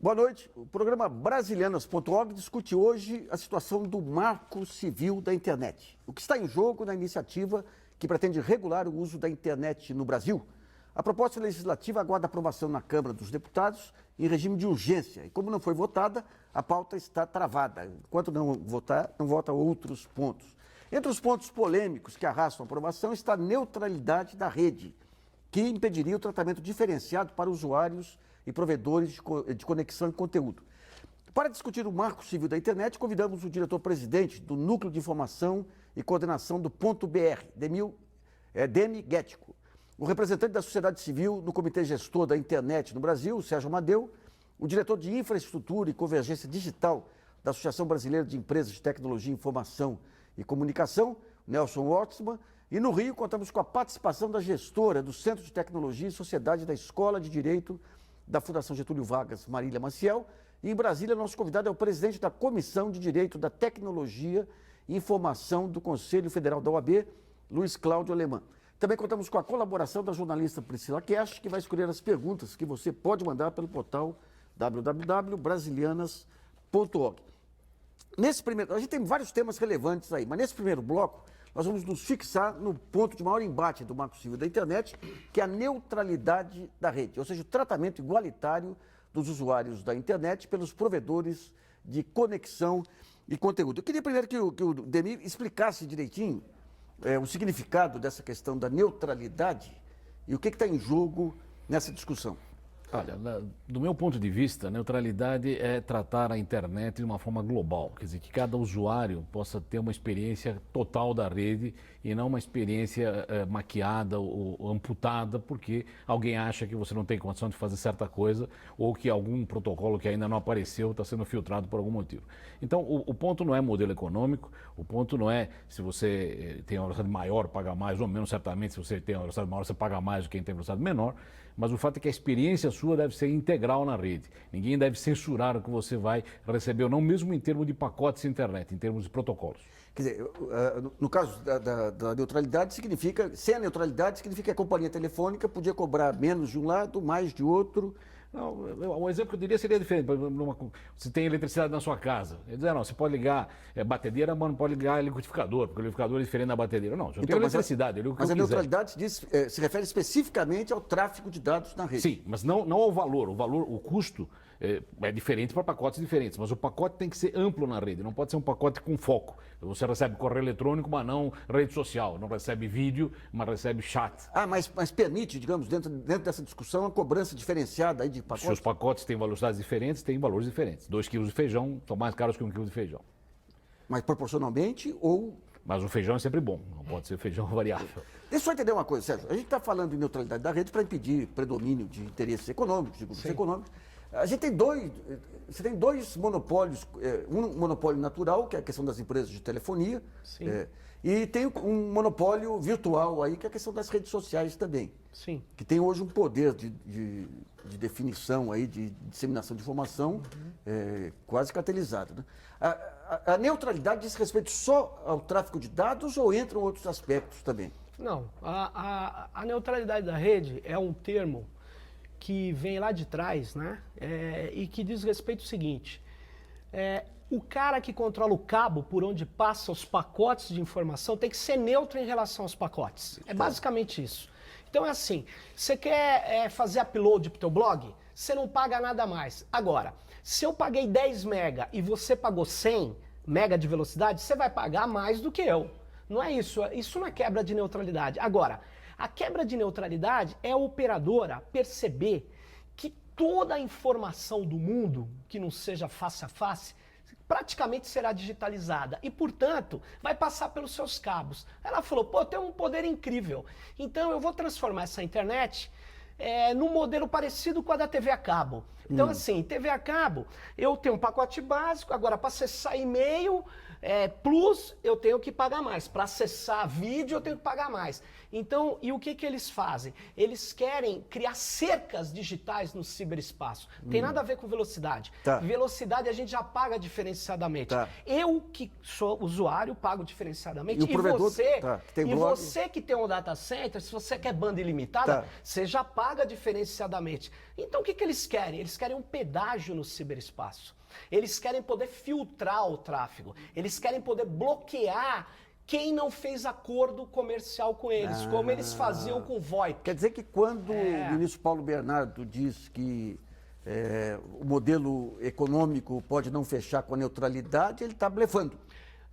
Boa noite. O programa Brasilianas.org discute hoje a situação do Marco Civil da Internet. O que está em jogo na iniciativa que pretende regular o uso da internet no Brasil. A proposta legislativa aguarda aprovação na Câmara dos Deputados em regime de urgência. E como não foi votada, a pauta está travada. Enquanto não votar, não vota outros pontos. Entre os pontos polêmicos que arrastam a aprovação está a neutralidade da rede, que impediria o tratamento diferenciado para usuários e provedores de conexão e conteúdo. Para discutir o Marco Civil da Internet, convidamos o diretor-presidente do Núcleo de Informação e Coordenação do Ponto BR, Demi Guético, o representante da sociedade civil no Comitê Gestor da Internet no Brasil, Sérgio Amadeu, o diretor de Infraestrutura e Convergência Digital da Associação Brasileira de Empresas de Tecnologia, Informação e Comunicação, Nelson Wortsman, e no Rio contamos com a participação da gestora do Centro de Tecnologia e Sociedade da Escola de Direito da Fundação Getúlio Vargas, Marília Maciel, e em Brasília nosso convidado é o presidente da Comissão de Direito da Tecnologia e Informação do Conselho Federal da OAB, Luiz Cláudio Alemã. Também contamos com a colaboração da jornalista Priscila Cash, que vai escolher as perguntas que você pode mandar pelo portal www.brasilianas.org. A gente tem vários temas relevantes aí, mas nesse primeiro bloco nós vamos nos fixar no ponto de maior embate do Marco Civil da Internet, que é a neutralidade da rede, ou seja, o tratamento igualitário dos usuários da internet pelos provedores de conexão e conteúdo. Eu queria primeiro que o Demi explicasse direitinho o significado dessa questão da neutralidade e o que está em jogo nessa discussão. Olha, do meu ponto de vista, a neutralidade é tratar a internet de uma forma global, quer dizer, que cada usuário possa ter uma experiência total da rede e não uma experiência maquiada ou amputada porque alguém acha que você não tem condição de fazer certa coisa ou que algum protocolo que ainda não apareceu está sendo filtrado por algum motivo. Então, o ponto não é modelo econômico, o ponto não é se você tem uma velocidade maior, paga mais ou menos, certamente se você tem uma velocidade maior, você paga mais do que quem tem velocidade menor, mas o fato é que a experiência sua deve ser integral na rede. Ninguém deve censurar o que você vai receber ou não, mesmo em termos de pacotes de internet, em termos de protocolos. Quer dizer, no caso da neutralidade, sem a neutralidade, significa que a companhia telefônica podia cobrar menos de um lado, mais de outro. Não, um exemplo que eu diria seria diferente. Você tem eletricidade na sua casa. Ele diz, não, você pode ligar batedeira, mas não pode ligar liquidificador, porque o liquidificador é diferente da batedeira. Não, eu tenho eletricidade, eu ligo o que eu quiser. Mas a neutralidade se refere especificamente ao tráfego de dados na rede. Sim, mas não ao valor. O custo é diferente para pacotes diferentes, mas o pacote tem que ser amplo na rede, não pode ser um pacote com foco. Você recebe correio eletrônico, mas não rede social, não recebe vídeo, mas recebe chat. Mas permite, digamos, dentro dessa discussão, a cobrança diferenciada aí de pacotes? Se os pacotes têm velocidades diferentes, têm valores diferentes. 2 quilos de feijão são mais caros que 1 quilo de feijão. Mas proporcionalmente ou... Mas o feijão é sempre bom, não pode ser feijão variável. Deixa eu só entender uma coisa, Sérgio. A gente está falando de neutralidade da rede para impedir predomínio de interesses econômicos, de grupos econômicos. A gente tem você tem dois monopólios, um monopólio natural, que é a questão das empresas de telefonia, e tem um monopólio virtual aí, que é a questão das redes sociais também. Sim. Que tem hoje um poder de definição aí, de disseminação de informação quase cartelizado, né? A neutralidade diz respeito só ao tráfego de dados ou entram outros aspectos também? Não, a neutralidade da rede é um termo que vem lá de trás, né? E que diz respeito ao seguinte, o cara que controla o cabo por onde passam os pacotes de informação tem que ser neutro em relação aos pacotes. É basicamente isso. Então é assim, você quer fazer upload para o teu blog, você não paga nada mais. Agora, se eu paguei 10 mega e você pagou 100 mega de velocidade, você vai pagar mais do que eu. Não é isso, isso não é quebra de neutralidade. Agora, a quebra de neutralidade é a operadora perceber que toda a informação do mundo, que não seja face a face, praticamente será digitalizada e, portanto, vai passar pelos seus cabos. Ela falou, pô, tem um poder incrível, então eu vou transformar essa internet num modelo parecido com a da TV a cabo. Então, assim, TV a cabo, eu tenho um pacote básico, agora para acessar e-mail, plus, eu tenho que pagar mais. Para acessar vídeo, eu tenho que pagar mais. Então, e o que eles fazem? Eles querem criar cercas digitais no ciberespaço. Tem nada a ver com velocidade. Tá. Velocidade a gente já paga diferenciadamente. Tá. Eu, que sou usuário, pago diferenciadamente. E o provedor, você, que tem blog... você que tem um data center, se você quer banda ilimitada, você já paga paga diferenciadamente. Então o que eles querem? Eles querem um pedágio no ciberespaço. Eles querem poder filtrar o tráfego. Eles querem poder bloquear quem não fez acordo comercial com eles, como eles faziam com o VoIP. Quer dizer que quando o ministro Paulo Bernardo diz que o modelo econômico pode não fechar com a neutralidade, ele está blefando.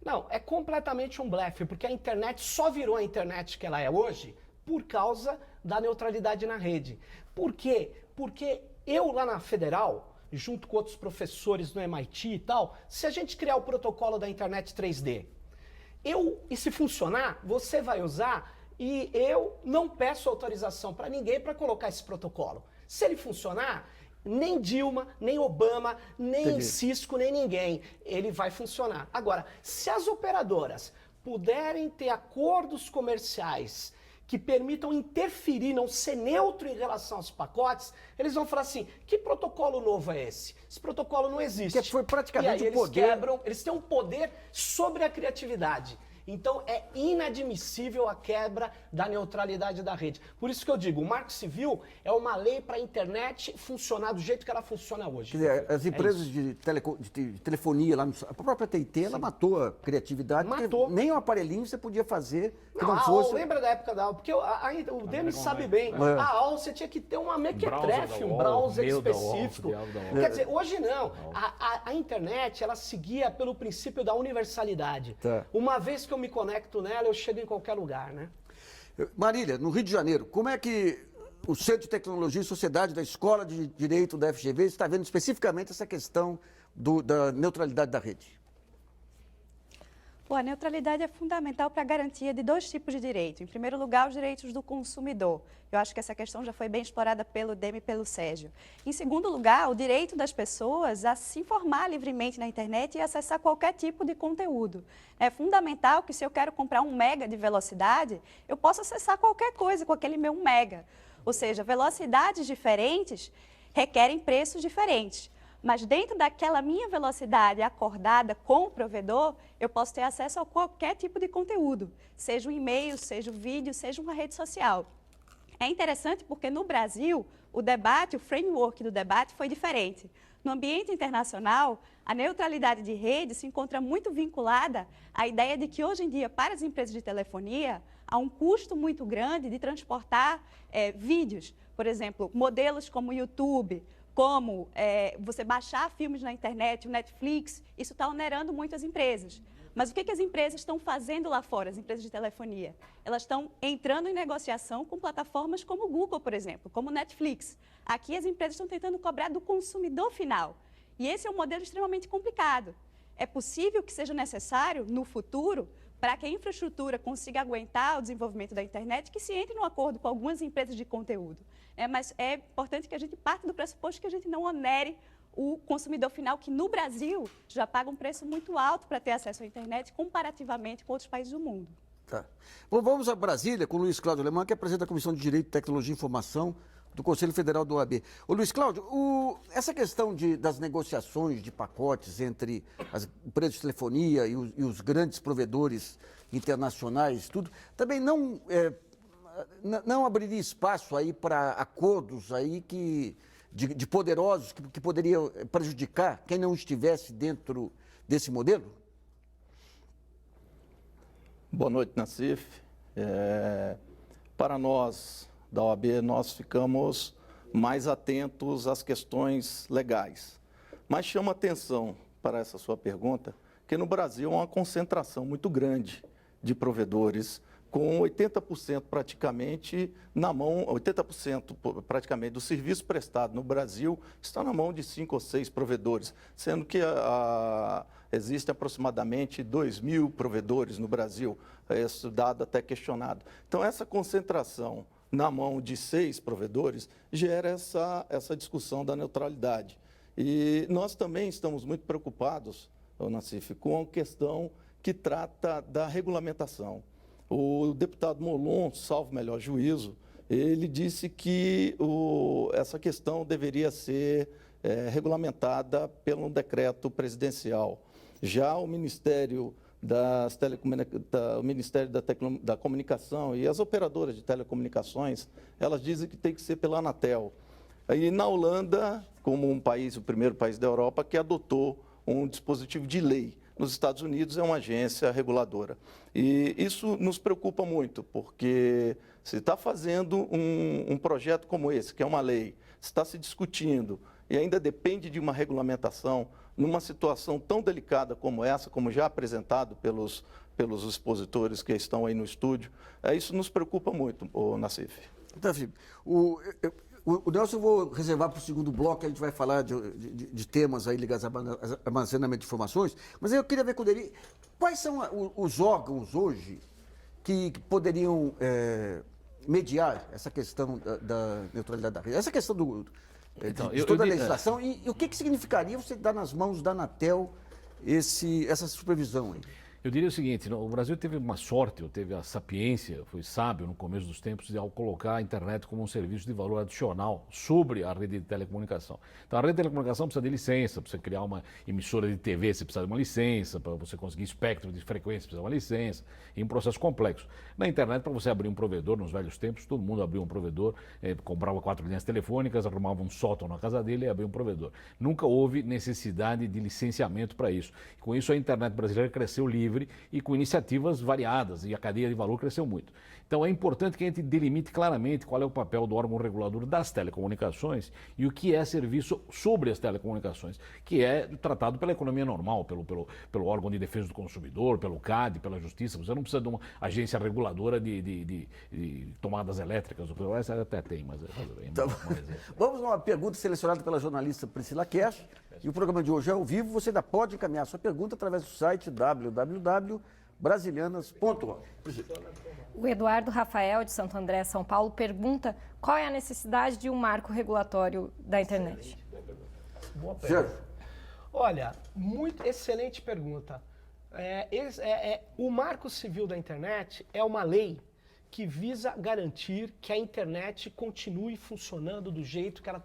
Não, é completamente um blefe, porque a internet só virou a internet que ela é hoje por causa da neutralidade na rede. Por quê? Porque eu lá na Federal, junto com outros professores no MIT e tal, se a gente criar o protocolo da internet 3D, e se funcionar, você vai usar e eu não peço autorização para ninguém para colocar esse protocolo. Se ele funcionar, nem Dilma, nem Obama, nem Cisco, nem ninguém, ele vai funcionar. Agora, se as operadoras puderem ter acordos comerciais que permitam interferir, não ser neutro em relação aos pacotes, eles vão falar assim, que protocolo novo é esse? Esse protocolo não existe. Que foi praticamente e aí o poder... eles têm um poder sobre a criatividade. Então é inadmissível a quebra da neutralidade da rede. Por isso que eu digo, o Marco Civil é uma lei para a internet funcionar do jeito que ela funciona hoje. Quer dizer, as empresas de telefonia, lá a própria TIT, ela matou a criatividade. Matou. Nem um aparelhinho você podia fazer que não a fosse... AOL, lembra da época da AOL? Porque o Denis sabe bem. A AOL você tinha que ter uma mequetrefe, um browser específico. Quer dizer, hoje não. A internet, ela seguia pelo princípio da universalidade. Tá. Uma vez que eu me conecto nela, eu chego em qualquer lugar, né? Marília, no Rio de Janeiro, como é que o Centro de Tecnologia e Sociedade da Escola de Direito da FGV está vendo especificamente essa questão da neutralidade da rede? Bom, a neutralidade é fundamental para a garantia de dois tipos de direito. Em primeiro lugar, os direitos do consumidor. Eu acho que essa questão já foi bem explorada pelo Demi e pelo Sérgio. Em segundo lugar, o direito das pessoas a se informar livremente na internet e acessar qualquer tipo de conteúdo. É fundamental que, se eu quero comprar 1 mega de velocidade, eu possa acessar qualquer coisa com aquele meu 1 mega. Ou seja, velocidades diferentes requerem preços diferentes. Mas dentro daquela minha velocidade acordada com o provedor, eu posso ter acesso a qualquer tipo de conteúdo, seja um e-mail, seja um vídeo, seja uma rede social. É interessante porque no Brasil, o framework do debate foi diferente. No ambiente internacional, a neutralidade de rede se encontra muito vinculada à ideia de que hoje em dia, para as empresas de telefonia, há um custo muito grande de transportar vídeos. Por exemplo, modelos como o YouTube, como você baixar filmes na internet, o Netflix, isso está onerando muito as empresas. Mas o que as empresas estão fazendo lá fora, as empresas de telefonia? Elas estão entrando em negociação com plataformas como o Google, por exemplo, como o Netflix. Aqui as empresas estão tentando cobrar do consumidor final. E esse é um modelo extremamente complicado. É possível que seja necessário, no futuro, para que a infraestrutura consiga aguentar o desenvolvimento da internet, que se entre num acordo com algumas empresas de conteúdo. Mas é importante que a gente parta do pressuposto que a gente não onere o consumidor final, que no Brasil já paga um preço muito alto para ter acesso à internet, comparativamente com outros países do mundo. Tá. Bom, vamos a Brasília com o Luiz Cláudio Alemão, que é presidente da Comissão de Direito, Tecnologia e Informação do Conselho Federal do OAB. Ô Luiz Cláudio, essa questão das negociações de pacotes entre as empresas de telefonia e os grandes provedores internacionais, tudo, também não abriria espaço aí para acordos aí de poderosos que poderiam prejudicar quem não estivesse dentro desse modelo? Boa noite, Nassif. Para nós da OAB, nós ficamos mais atentos às questões legais. Mas chama atenção para essa sua pergunta que no Brasil há uma concentração muito grande de provedores, com 80% praticamente na mão, 80% praticamente do serviço prestado no Brasil está na mão de 5 ou 6 provedores, sendo que existem aproximadamente 2.000 provedores no Brasil, esse dado até questionado. Então, essa concentração na mão de 6 provedores gera essa discussão da neutralidade. E nós também estamos muito preocupados, Nassif, com a questão que trata da regulamentação. O deputado Molon, salvo melhor juízo, ele disse que essa questão deveria ser regulamentada pelo decreto presidencial. Já o Ministério do Ministério da Comunicação e as operadoras de telecomunicações, elas dizem que tem que ser pela Anatel. E na Holanda, como o primeiro país da Europa, que adotou um dispositivo de lei. Nos Estados Unidos é uma agência reguladora. E isso nos preocupa muito, porque se está fazendo um projeto como esse, que é uma lei, está se discutindo e ainda depende de uma regulamentação, numa situação tão delicada como essa, como já apresentado pelos expositores que estão aí no estúdio, isso nos preocupa muito, Nassif. Então, Felipe, o Nelson eu vou reservar para o segundo bloco, a gente vai falar de temas aí ligados a armazenamento de informações, mas eu queria ver com ele quais são os órgãos hoje que poderiam mediar essa questão da neutralidade da rede, essa questão de toda a legislação, e o que significaria você dar nas mãos da Anatel essa supervisão aí? Eu diria o seguinte, o Brasil teve uma sorte, ou teve a sapiência, foi sábio no começo dos tempos, ao colocar a internet como um serviço de valor adicional sobre a rede de telecomunicação. Então a rede de telecomunicação precisa de licença, para você criar uma emissora de TV você precisa de uma licença, para você conseguir espectro de frequência precisa de uma licença, e um processo complexo. Na internet, para você abrir um provedor, nos velhos tempos, todo mundo abria um provedor, comprava 4 linhas telefônicas, arrumava um sótão na casa dele e abria um provedor. Nunca houve necessidade de licenciamento para isso. Com isso a internet brasileira cresceu livre e com iniciativas variadas, e a cadeia de valor cresceu muito. Então é importante que a gente delimite claramente qual é o papel do órgão regulador das telecomunicações e o que é serviço sobre as telecomunicações, que é tratado pela economia normal, pelo órgão de defesa do consumidor, pelo CAD, pela justiça. Você não precisa de uma agência reguladora de tomadas elétricas, essa até tem, mas então, vamos a uma pergunta selecionada pela jornalista Priscila Cash. E o programa de hoje é ao vivo. Você ainda pode encaminhar sua pergunta através do site www.brasilianas.org. O Eduardo Rafael, de Santo André, São Paulo, pergunta qual é a necessidade de um marco regulatório da internet. Boa pergunta. Olha, excelente pergunta. O Marco Civil da Internet é uma lei que visa garantir que a internet continue funcionando do jeito que ela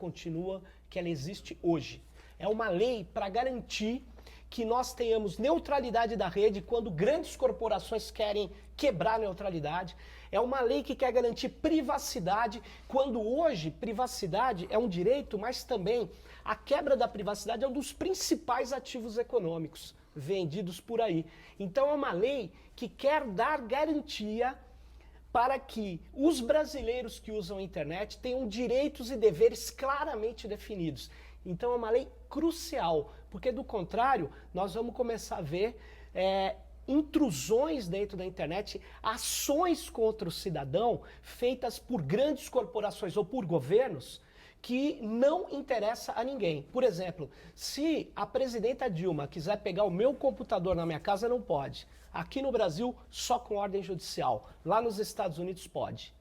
existe hoje. É uma lei para garantir que nós tenhamos neutralidade da rede quando grandes corporações querem quebrar a neutralidade. É uma lei que quer garantir privacidade, quando hoje privacidade é um direito, mas também a quebra da privacidade é um dos principais ativos econômicos vendidos por aí. Então é uma lei que quer dar garantia para que os brasileiros que usam a internet tenham direitos e deveres claramente definidos. Então é uma lei crucial, porque do contrário, nós vamos começar a ver intrusões dentro da internet, ações contra o cidadão feitas por grandes corporações ou por governos que não interessa a ninguém. Por exemplo, se a presidenta Dilma quiser pegar o meu computador na minha casa, não pode. Aqui no Brasil, só com ordem judicial. Lá nos Estados Unidos, pode.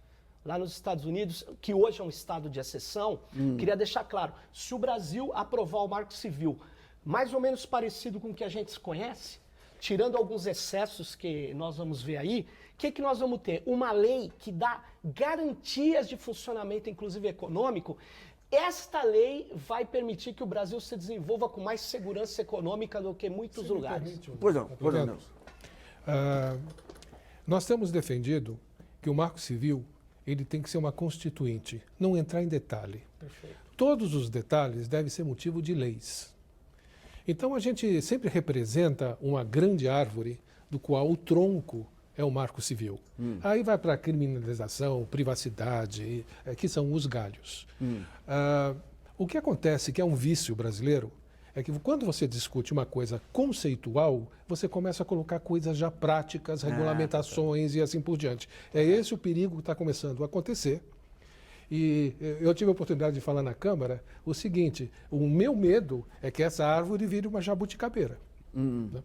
Lá nos Estados Unidos, que hoje é um estado de exceção, queria deixar claro, se o Brasil aprovar o Marco Civil mais ou menos parecido com o que a gente conhece, tirando alguns excessos que nós vamos ver aí, o que nós vamos ter? Uma lei que dá garantias de funcionamento, inclusive econômico. Esta lei vai permitir que o Brasil se desenvolva com mais segurança econômica do que muitos lugares. Pois não, Nelson. Nós temos defendido que o Marco Civil ele tem que ser uma constituinte, não entrar em detalhe. Perfeito. Todos os detalhes devem ser motivo de leis. Então a gente sempre representa uma grande árvore do qual o tronco é o Marco Civil. Aí vai para a criminalização, privacidade, que são os galhos. O que acontece, que é um vício brasileiro, é que quando você discute uma coisa conceitual, você começa a colocar coisas já práticas, regulamentações e assim por diante. É esse o perigo que está começando a acontecer. E eu tive a oportunidade de falar na Câmara o seguinte, o meu medo é que essa árvore vire uma jabuticabeira. Né?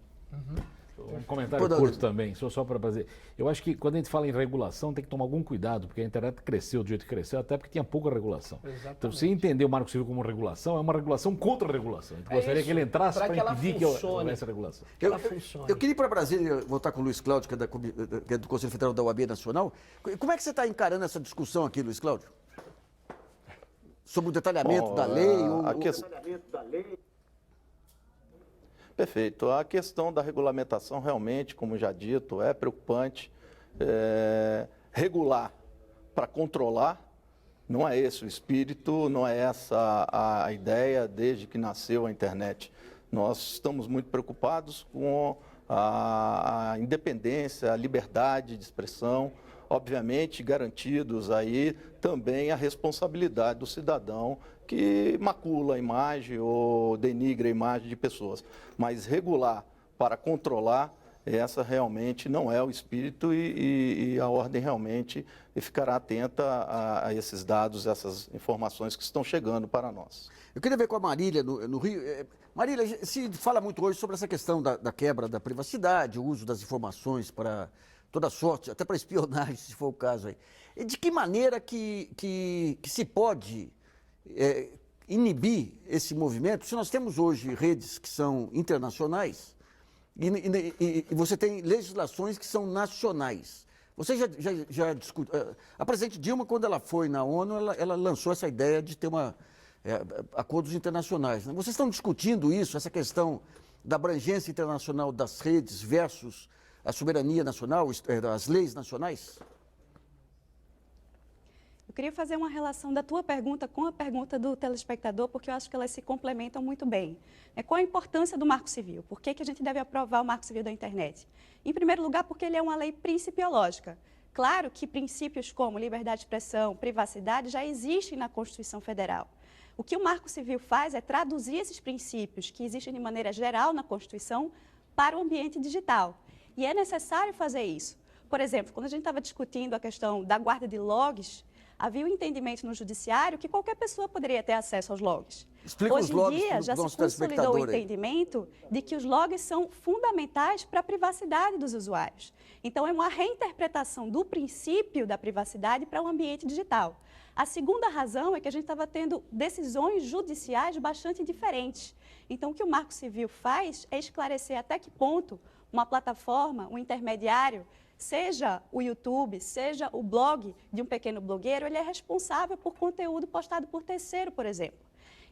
Um comentário curto também, só para fazer. Eu acho que quando a gente fala em regulação, tem que tomar algum cuidado, porque a internet cresceu do jeito que cresceu, até porque tinha pouca regulação. Exatamente. Então, se entender o Marco Civil como regulação, é uma regulação contra a regulação. A gente gostaria que ele entrasse para impedir que houvesse a regulação. Eu queria ir para Brasília, voltar com o Luiz Cláudio, que é do Conselho Federal da OAB Nacional. Como é que você está encarando essa discussão aqui, Luiz Cláudio? Sobre o detalhamento da lei? Perfeito. A questão da regulamentação realmente, como já dito, é preocupante. Regular para controlar, não é esse o espírito, não é essa a ideia desde que nasceu a internet. Nós estamos muito preocupados com a independência, a liberdade de expressão, obviamente garantidos aí também a responsabilidade do cidadão que macula a imagem ou denigra a imagem de pessoas. Mas regular para controlar, essa realmente não é o espírito e a ordem realmente ficará atenta a esses dados, essas informações que estão chegando para nós. Eu queria ver com a Marília, no Rio. Marília, se fala muito hoje sobre essa questão da quebra da privacidade, o uso das informações para toda sorte, até para espionagem, se for o caso aí. E de que maneira que se pode inibir esse movimento, se nós temos hoje redes que são internacionais e você tem legislações que são nacionais? Você já discutiu. A presidente Dilma, quando ela foi na ONU, ela lançou essa ideia de ter acordos internacionais. Né? Vocês estão discutindo isso, essa questão da abrangência internacional das redes versus a soberania nacional, as leis nacionais? Eu queria fazer uma relação da tua pergunta com a pergunta do telespectador, porque eu acho que elas se complementam muito bem. Qual a importância do Marco Civil? Por que a gente deve aprovar o Marco Civil da internet? Em primeiro lugar, porque ele é uma lei principiológica. Claro que princípios como liberdade de expressão, privacidade já existem na Constituição Federal. O que o Marco Civil faz é traduzir esses princípios que existem de maneira geral na Constituição para o ambiente digital. E é necessário fazer isso. Por exemplo, quando a gente estava discutindo a questão da guarda de logs, havia um entendimento no judiciário que qualquer pessoa poderia ter acesso aos logs. Explica Hoje os logs em dia, já se consolidou o entendimento de que os logs são fundamentais para a privacidade dos usuários. Então, é uma reinterpretação do princípio da privacidade para o ambiente digital. A segunda razão é que a gente estava tendo decisões judiciais bastante diferentes. Então, o que o Marco Civil faz é esclarecer até que ponto uma plataforma, um intermediário, seja o YouTube, seja o blog de um pequeno blogueiro, ele é responsável por conteúdo postado por terceiro, por exemplo.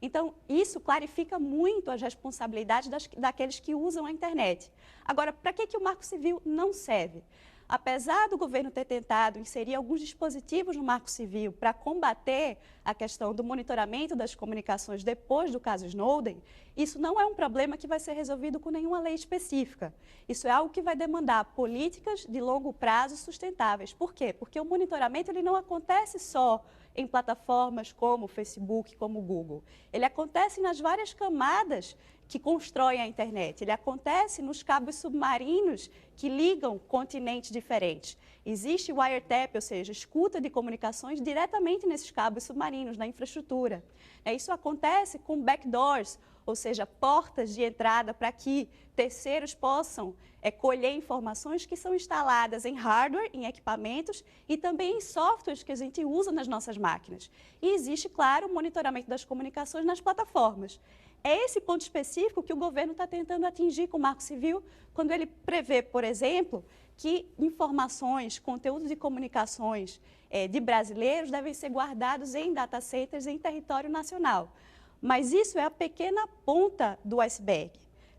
Então, isso clarifica muito as responsabilidades daqueles que usam a internet. Agora, para que o Marco Civil não serve? Apesar do governo ter tentado inserir alguns dispositivos no Marco Civil para combater a questão do monitoramento das comunicações depois do caso Snowden, isso não é um problema que vai ser resolvido com nenhuma lei específica. Isso é algo que vai demandar políticas de longo prazo sustentáveis. Por quê? Porque o monitoramento ele não acontece só em plataformas como o Facebook, como o Google. Ele acontece nas várias camadas que constroem a internet. Ele acontece nos cabos submarinos que ligam continentes diferentes. Existe o wiretap, ou seja, escuta de comunicações diretamente nesses cabos submarinos, na infraestrutura. Isso acontece com backdoors, ou seja, portas de entrada para que terceiros possam colher informações que são instaladas em hardware, em equipamentos e também em softwares que a gente usa nas nossas máquinas. E existe, claro, o monitoramento das comunicações nas plataformas. É esse ponto específico que o governo está tentando atingir com o Marco Civil, quando ele prevê, por exemplo, que informações, conteúdos de comunicações de brasileiros devem ser guardados em data centers em território nacional. Mas isso é a pequena ponta do iceberg.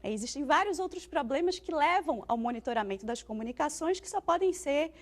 Existem vários outros problemas que levam ao monitoramento das comunicações que só podem ser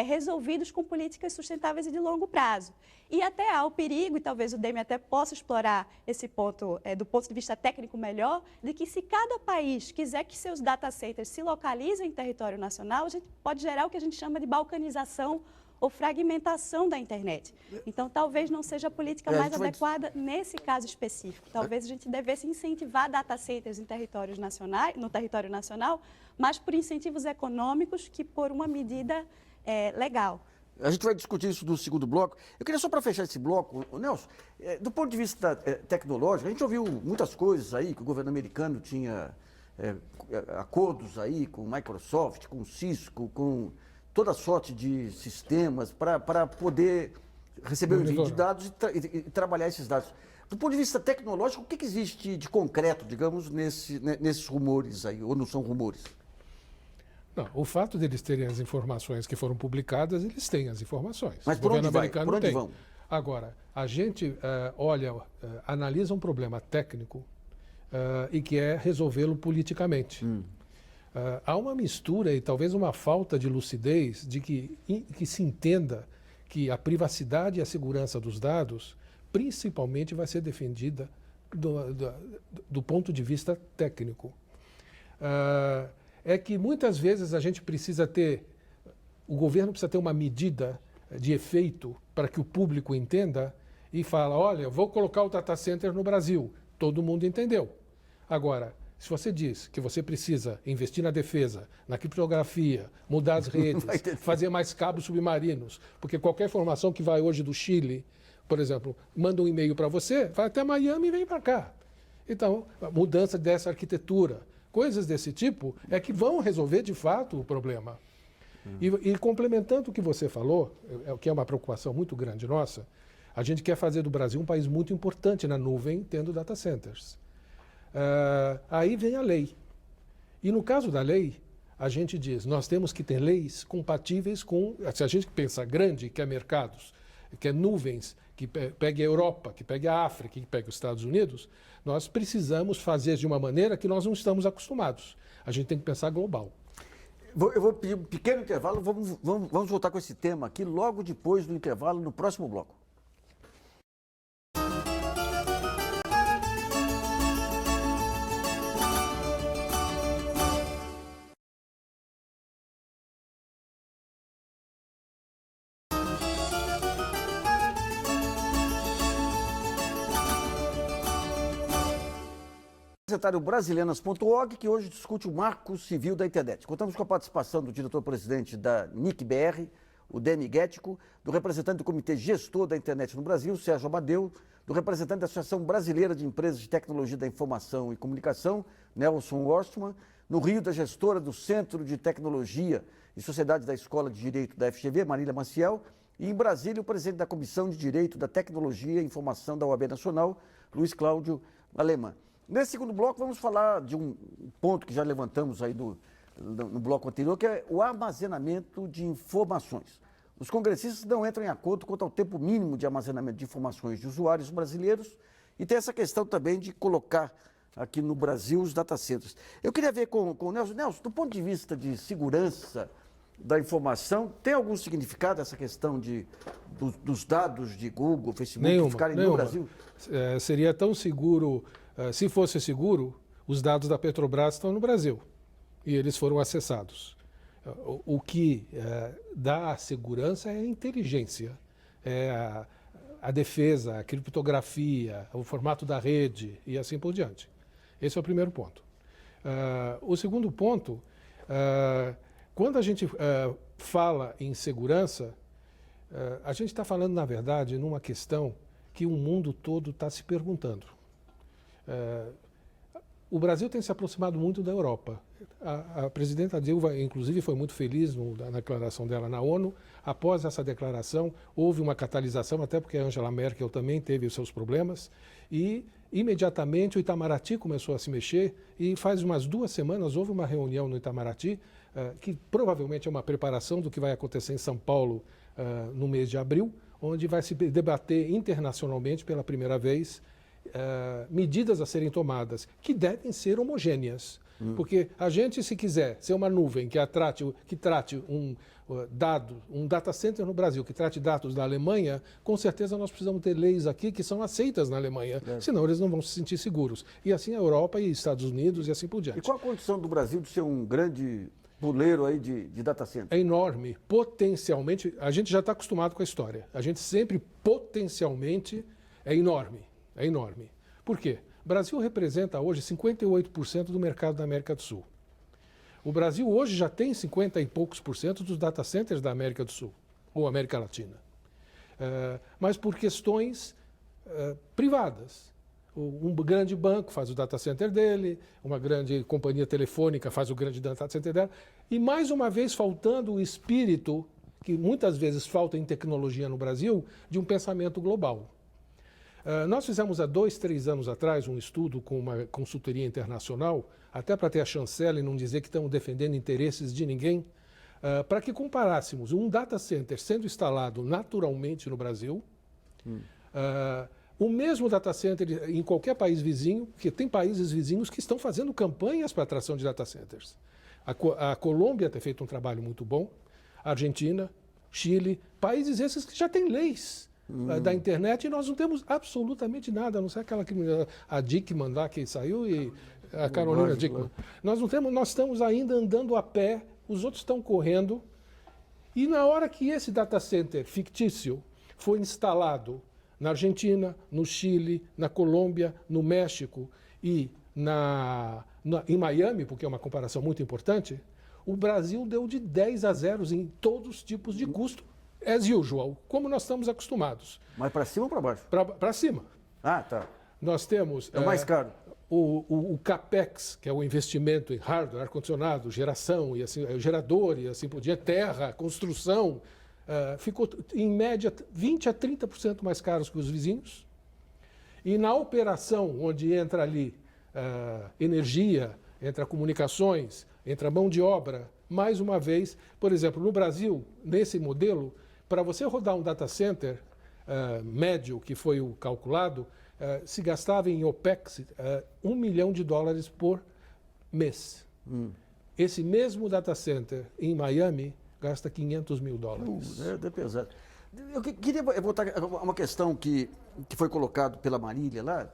resolvidos com políticas sustentáveis e de longo prazo. E até há o perigo, e talvez o Demi até possa explorar esse ponto do ponto de vista técnico melhor, de que se cada país quiser que seus data centers se localizem em território nacional, a gente pode gerar o que a gente chama de balcanização ou fragmentação da internet. Então, talvez não seja a política mais adequada nesse caso específico. Talvez a gente devesse incentivar data centers em territórios nacionais, no território nacional, mas por incentivos econômicos que por uma medida legal. A gente vai discutir isso no segundo bloco. Eu queria só para fechar esse bloco, Nelson, do ponto de vista tecnológico, a gente ouviu muitas coisas aí, que o governo americano tinha acordos aí com Microsoft, com Cisco, com toda sorte de sistemas para poder receber o envio de dados e trabalhar esses dados. Do ponto de vista tecnológico, o que existe de concreto, digamos, nesses rumores aí, ou não são rumores? Não, o fato de eles terem as informações que foram publicadas, eles têm as informações. Mas por onde vai? Por onde vão? Agora, a gente analisa um problema técnico e quer resolvê-lo politicamente. Há uma mistura e talvez uma falta de lucidez de que se entenda que a privacidade e a segurança dos dados, principalmente, vai ser defendida do ponto de vista técnico. É que muitas vezes a gente precisa ter, o governo precisa ter uma medida de efeito para que o público entenda e fala, olha, eu vou colocar o data center no Brasil. Todo mundo entendeu. Agora, se você diz que você precisa investir na defesa, na criptografia, mudar as redes, fazer mais cabos submarinos, porque qualquer informação que vai hoje do Chile, por exemplo, manda um e-mail para você, vai até Miami e vem para cá. Então, a mudança dessa arquitetura, coisas desse tipo, é que vão resolver de fato o problema. E complementando o que você falou, que é uma preocupação muito grande nossa, a gente quer fazer do Brasil um país muito importante na nuvem, tendo data centers. Aí vem a lei. E no caso da lei, a gente diz, nós temos que ter leis compatíveis com, se a gente pensa grande, que é mercados, que é nuvens, que pegue a Europa, que pegue a África, que pegue os Estados Unidos, nós precisamos fazer de uma maneira que nós não estamos acostumados. A gente tem que pensar global. Eu vou pedir um pequeno intervalo, vamos voltar com esse tema aqui logo depois do intervalo, no próximo bloco. Brasilianas.org, que hoje discute o marco civil da internet. Contamos com a participação do diretor-presidente da NIC-BR, o Demi Guético, do representante do Comitê Gestor da Internet no Brasil, Sérgio Amadeu, do representante da Associação Brasileira de Empresas de Tecnologia da Informação e Comunicação, Nelson Ostman, no Rio, da gestora do Centro de Tecnologia e Sociedade da Escola de Direito da FGV, Marília Maciel, e em Brasília, o presidente da Comissão de Direito da Tecnologia e Informação da OAB Nacional, Luiz Cláudio Alemã. Nesse segundo bloco, vamos falar de um ponto que já levantamos aí no bloco anterior, que é o armazenamento de informações. Os congressistas não entram em acordo quanto ao tempo mínimo de armazenamento de informações de usuários brasileiros e tem essa questão também de colocar aqui no Brasil os data centers. Eu queria ver com o Nelson. Nelson, do ponto de vista de segurança da informação, tem algum significado essa questão dos dados de Google, Facebook, ficarem no Brasil? Seria tão seguro... Se fosse seguro, os dados da Petrobras estão no Brasil e eles foram acessados. O que dá a segurança é a inteligência, é a defesa, a criptografia, o formato da rede e assim por diante. Esse é o primeiro ponto. O segundo ponto, quando a gente fala em segurança, a gente está falando, na verdade, numa questão que o mundo todo está se perguntando. O Brasil tem se aproximado muito da Europa. A presidenta Dilma, inclusive, foi muito feliz na declaração dela na ONU. Após essa declaração, houve uma catalisação, até porque a Angela Merkel também teve os seus problemas. E, imediatamente, o Itamaraty começou a se mexer. E faz umas 2 semanas houve uma reunião no Itamaraty, que provavelmente é uma preparação do que vai acontecer em São Paulo no mês de abril, onde vai se debater internacionalmente pela primeira vez medidas a serem tomadas, que devem ser homogêneas. Porque a gente, se quiser ser uma nuvem que trate um data center no Brasil, que trate dados da Alemanha, com certeza nós precisamos ter leis aqui que são aceitas na Alemanha, senão eles não vão se sentir seguros. E assim a Europa e Estados Unidos e assim por diante. E qual a condição do Brasil de ser um grande puleiro aí de data center? É enorme. Potencialmente, a gente já está acostumado com a história. A gente sempre, potencialmente, é enorme. É enorme. Por quê? O Brasil representa hoje 58% do mercado da América do Sul. O Brasil hoje já tem 50 e poucos % dos data centers da América do Sul, ou América Latina. Mas por questões privadas. Um grande banco faz o data center dele, uma grande companhia telefônica faz o grande data center dela, e mais uma vez faltando o espírito, que muitas vezes falta em tecnologia no Brasil, de um pensamento global. Nós fizemos há 2, 3 anos atrás um estudo com uma consultoria internacional, até para ter a chancela e não dizer que estamos defendendo interesses de ninguém, para que comparássemos um data center sendo instalado naturalmente no Brasil, O mesmo data center em qualquer país vizinho, porque tem países vizinhos que estão fazendo campanhas para atração de data centers. A Colômbia tem feito um trabalho muito bom, a Argentina, Chile, países esses que já têm leis da internet e nós não temos absolutamente nada, a não ser aquela que a Dickmann lá que saiu e a Carolina Dickmann. Nós não temos, nós estamos ainda andando a pé, os outros estão correndo. E na hora que esse data center fictício foi instalado na Argentina, no Chile, na Colômbia, no México e em Miami, porque é uma comparação muito importante, o Brasil deu de 10-0 em todos os tipos de custo, as usual, como nós estamos acostumados. Mas para cima ou para baixo? Para cima. Ah, tá. Nós temos... É o mais caro. O CAPEX, que é o investimento em hardware, ar-condicionado, geração, e assim, gerador e assim por diante, terra, construção, ficou em média 20% a 30% mais caros que os vizinhos. E na operação, onde entra ali energia, entra comunicações, entra mão de obra, mais uma vez, por exemplo, no Brasil, nesse modelo, para você rodar um data center médio, que foi o calculado, se gastava em OPEX $1 milhão por mês. Esse mesmo data center em Miami gasta $500 mil. É pesado. Eu queria voltar a uma questão que foi colocado pela Marília lá,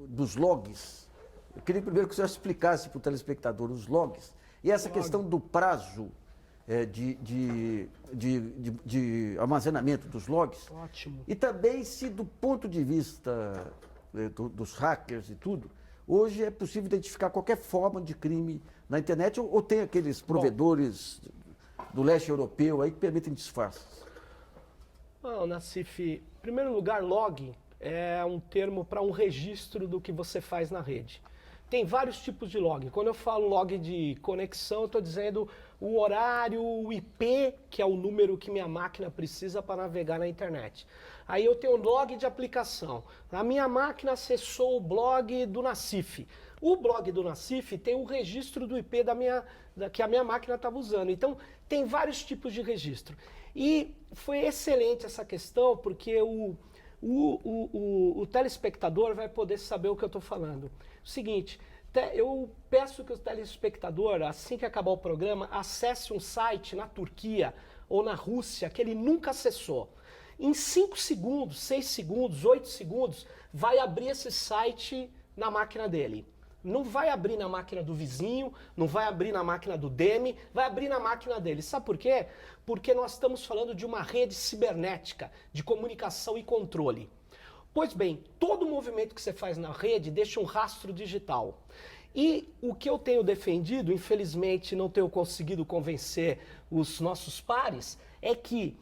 dos logs. Eu queria primeiro que o senhor explicasse para o telespectador os logs e essa questão do prazo de armazenamento dos logs. Ótimo. E também se do ponto de vista dos hackers e tudo, hoje é possível identificar qualquer forma de crime na internet ou tem aqueles provedores do leste europeu aí que permitem disfarces? Não, Nassif, em primeiro lugar, log é um termo para um registro do que você faz na rede. Tem vários tipos de log. Quando eu falo log de conexão, eu estou dizendo o horário, o IP, que é o número que minha máquina precisa para navegar na internet. Aí eu tenho log de aplicação. A minha máquina acessou o blog do Nassif. O blog do Nassif tem o registro do IP que a minha máquina estava usando. Então, tem vários tipos de registro. E foi excelente essa questão, porque o telespectador vai poder saber o que eu estou falando. O seguinte, eu peço que o telespectador, assim que acabar o programa, acesse um site na Turquia ou na Rússia que ele nunca acessou. Em 5 segundos, 6 segundos, 8 segundos, vai abrir esse site na máquina dele. Não vai abrir na máquina do vizinho, não vai abrir na máquina do Demi, vai abrir na máquina dele. Sabe por quê? Porque nós estamos falando de uma rede cibernética de comunicação e controle. Pois bem, todo movimento que você faz na rede deixa um rastro digital. E o que eu tenho defendido, infelizmente não tenho conseguido convencer os nossos pares, é que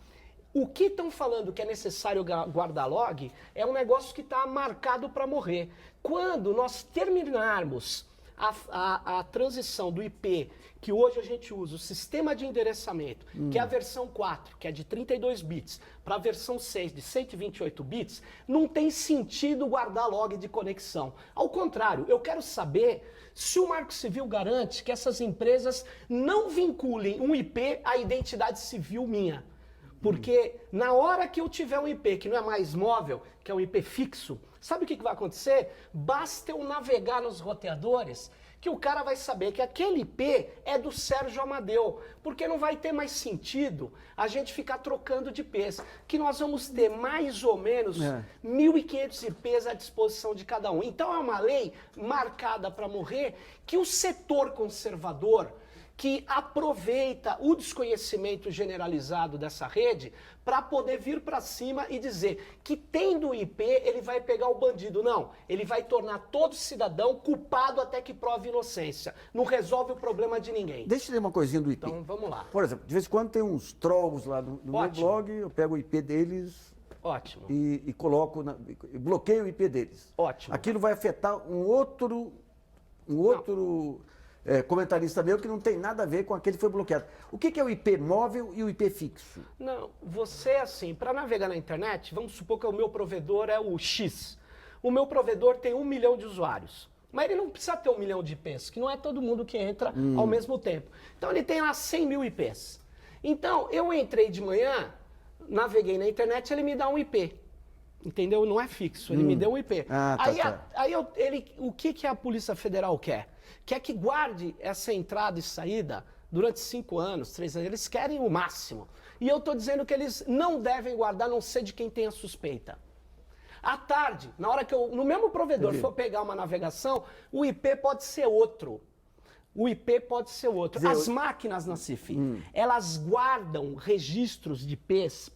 o que estão falando que é necessário guardar log é um negócio que está marcado para morrer. Quando nós terminarmos a transição do IP, que hoje a gente usa, o sistema de endereçamento, que é a versão 4, que é de 32 bits, para a versão 6, de 128 bits, não tem sentido guardar log de conexão. Ao contrário, eu quero saber se o Marco Civil garante que essas empresas não vinculem um IP à identidade civil minha. Porque na hora que eu tiver um IP que não é mais móvel, que é um IP fixo, sabe o que vai acontecer? Basta eu navegar nos roteadores que o cara vai saber que aquele IP é do Sérgio Amadeu, porque não vai ter mais sentido a gente ficar trocando de IPs, que nós vamos ter mais ou menos 1.500 IPs à disposição de cada um. Então é uma lei marcada para morrer que o setor conservador, que aproveita o desconhecimento generalizado dessa rede para poder vir para cima e dizer que tendo o IP ele vai pegar o bandido. Não, ele vai tornar todo cidadão culpado até que prove inocência. Não resolve o problema de ninguém. Deixa eu ler uma coisinha do IP. Então vamos lá. Por exemplo, de vez em quando tem uns trolls lá no meu blog, eu pego o IP deles. Ótimo. E coloco, bloqueio o IP deles. Ótimo. Aquilo vai afetar um outro comentarista meu que não tem nada a ver com aquele que foi bloqueado. O que é o IP móvel e o IP fixo? Não, você assim, para navegar na internet, vamos supor que o meu provedor é o X. O meu provedor tem 1 milhão de usuários. Mas ele não precisa ter 1 milhão de IPs, que não é todo mundo que entra ao mesmo tempo. Então ele tem lá 100 mil IPs. Então eu entrei de manhã, naveguei na internet, ele me dá um IP. entendeu? Não é fixo, ele me deu um IP. Ah, tá, tá. O que a Polícia Federal quer? Quer que guarde essa entrada e saída durante 5 anos, 3 anos. Eles querem o máximo. E eu estou dizendo que eles não devem guardar, a não ser de quem tem a suspeita. À tarde, na hora que eu, no mesmo provedor, for pegar uma navegação, o IP pode ser outro. O IP pode ser outro. As máquinas, Nassif, elas guardam registros de IPs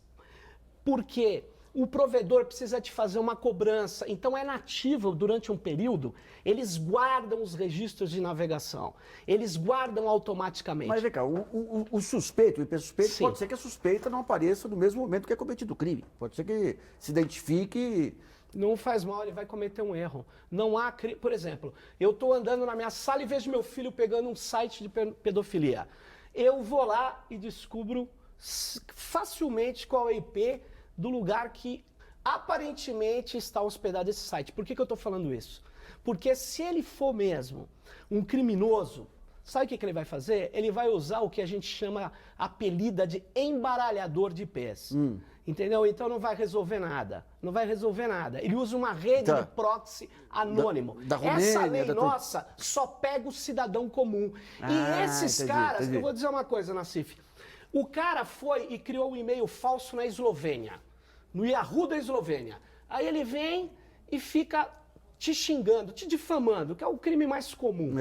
porque o provedor precisa te fazer uma cobrança. Então é nativo durante um período, eles guardam os registros de navegação. Eles guardam automaticamente. Mas vem cá, o suspeito, o IP suspeito, Sim. pode ser que a suspeita não apareça no mesmo momento que é cometido o crime. Pode ser que se identifique. Não faz mal, ele vai cometer um erro. Não há, por exemplo, eu estou andando na minha sala e vejo meu filho pegando um site de pedofilia. Eu vou lá e descubro facilmente qual é o IP do lugar que aparentemente está hospedado esse site. Por que eu estou falando isso? Porque se ele for mesmo um criminoso, sabe o que ele vai fazer? Ele vai usar o que a gente chama apelida de embaralhador de IPs. Entendeu? Então não vai resolver nada. Não vai resolver nada. Ele usa uma rede de proxy anônimo. Da Romênia, essa lei da nossa só pega o cidadão comum. E esses entendi, caras, entendi. eu vou dizer uma coisa, Nassif. O cara foi e criou um e-mail falso na Eslovênia, no Yahoo da Eslovênia. Aí ele vem e fica te xingando, te difamando, que é o crime mais comum.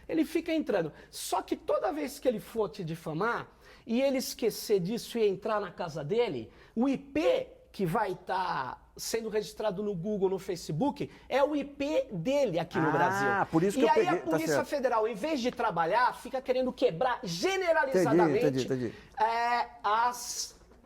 Ele fica entrando. Só que toda vez que ele for te difamar e ele esquecer disso e entrar na casa dele, o IP que vai estar sendo registrado no Google, no Facebook, é o IP dele aqui no Brasil. Por isso que e eu aí peguei, a Polícia tá certo. Federal, em vez de trabalhar, fica querendo quebrar generalizadamente Entendi.